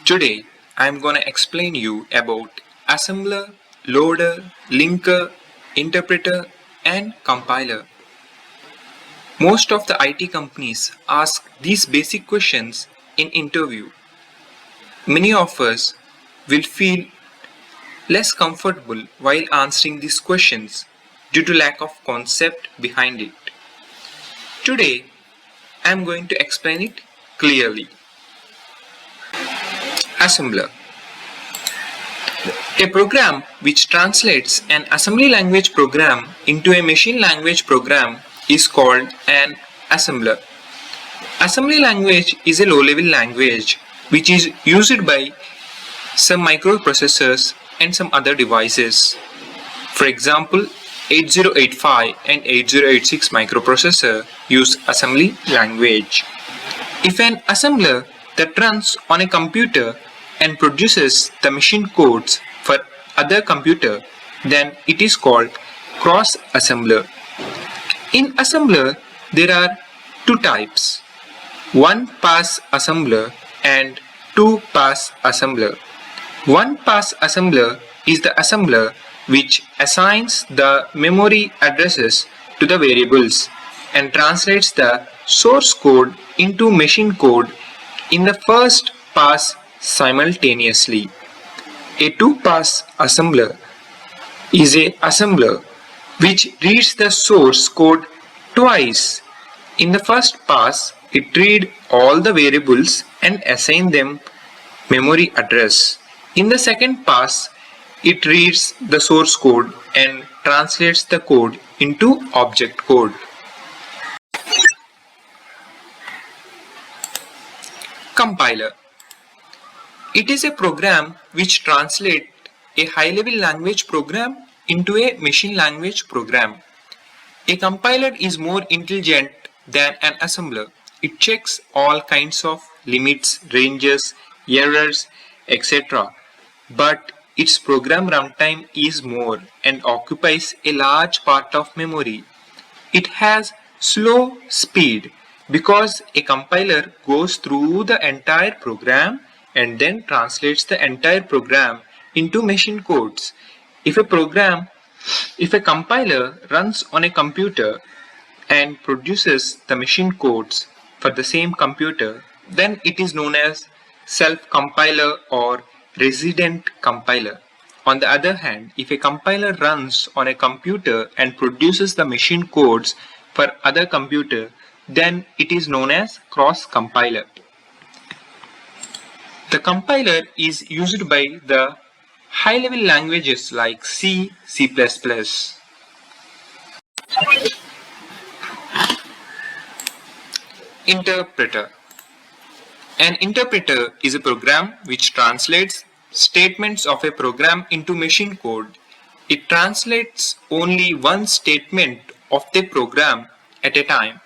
Today, I'm gonna explain you about assembler, loader, linker, interpreter, and compiler. Most of the IT companies ask these basic questions in interview. Many of us will feel less comfortable while answering these questions due to lack of concept behind it. Today, I'm going to explain it clearly. Assembler. A program which translates an assembly language program into a machine language program is called an assembler. Assembly language is a low-level language which is used by some microprocessors and some other devices. For example, 8085 and 8086 microprocessor use assembly language. If an assembler that runs on a computer and produces the machine codes for other computer, then it is called cross assembler. In assembler, there are two types, one pass assembler and two pass assembler. One pass assembler is the assembler which assigns the memory addresses to the variables and translates the source code into machine code in the first pass simultaneously. A two-pass assembler is an assembler which reads the source code twice. In the first pass, it reads all the variables and assigns them memory address. In the second pass, it reads the source code and translates the code into object code. Compiler. It is a program which translates a high-level language program into a machine language program. A compiler is more intelligent than an assembler. It checks all kinds of limits, ranges, errors, etc. But its program runtime is more and occupies a large part of memory. It has slow speed because a compiler goes through the entire program and then translates the entire program into machine codes. If a compiler runs on a computer and produces the machine codes for the same computer, then it is known as self-compiler or resident compiler. On the other hand, if a compiler runs on a computer and produces the machine codes for other computer, then it is known as cross-compiler. The compiler is used by the high-level languages like C, C++. Interpreter. An interpreter is a program which translates statements of a program into machine code. It translates only one statement of the program at a time.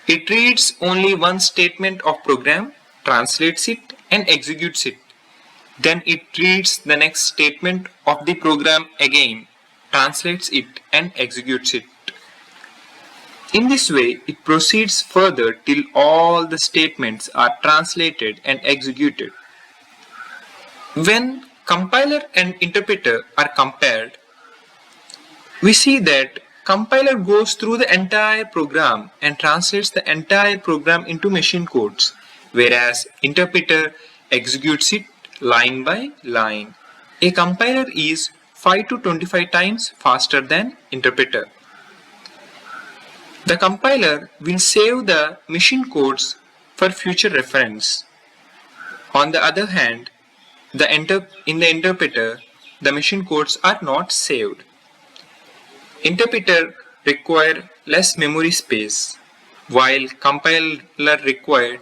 It reads only one statement of program, translates it and executes it. Then it reads the next statement of the program again, translates it and executes it. In this way, it proceeds further till all the statements are translated and executed. When compiler and interpreter are compared, we see that compiler goes through the entire program and translates the entire program into machine codes, whereas interpreter executes it line by line. A compiler is 5 to 25 times faster than interpreter. The compiler will save the machine codes for future reference. On the other hand, in the interpreter, the machine codes are not saved. Interpreter require less memory space, while compiler require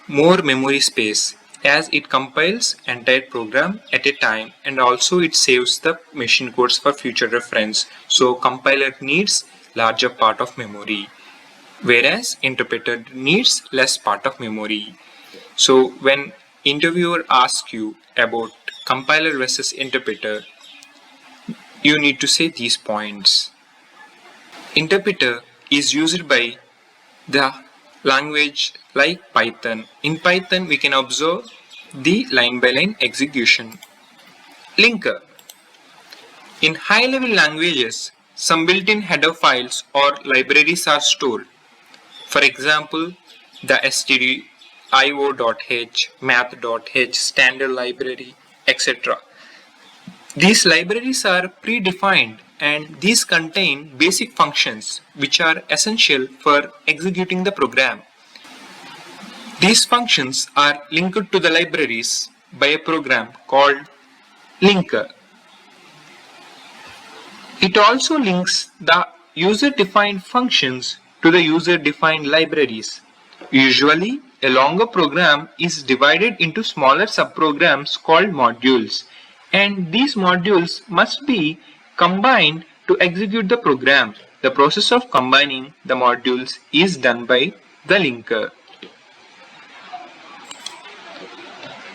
more memory space, as it compiles entire program at a time and also it saves the machine codes for future reference. So compiler needs larger part of memory, whereas interpreter needs less part of memory. So when interviewer asks you about compiler versus interpreter, you need to say these points. Interpreter is used by the language like Python. In Python we can observe The line-by-line execution. Linker. In high-level languages, some built-in header files or libraries are stored. For example, the stdio.h, math.h, standard library, etc. These libraries are predefined and these contain basic functions which are essential for executing the program. These functions are linked to the libraries by a program called LINKER. It also links the user-defined functions to the user-defined libraries. Usually, a longer program is divided into smaller subprograms called modules, and these modules must be combined to execute the program. The process of combining the modules is done by the linker.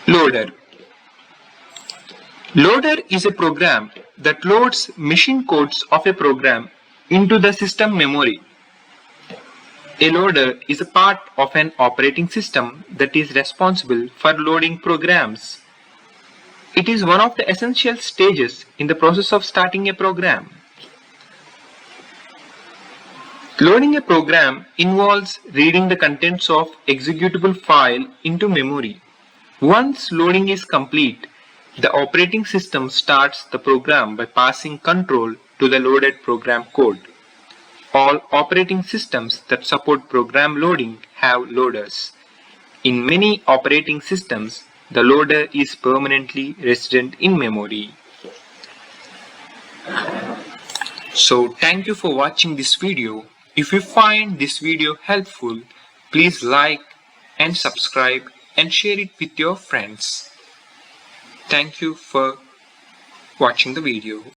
Loader. Loader is a program that loads machine codes of a program into the system memory. A loader is a part of an operating system that is responsible for loading programs. It is one of the essential stages in the process of starting a program. Loading a program involves reading the contents of executable file into memory. Once loading is complete, the operating system starts the program by passing control to the loaded program code. All operating systems that support program loading have loaders. In many operating systems, the loader is permanently resident in memory. So thank you for watching this video. If you find this video helpful, please like and subscribe and share it with your friends. Thank you for watching the video.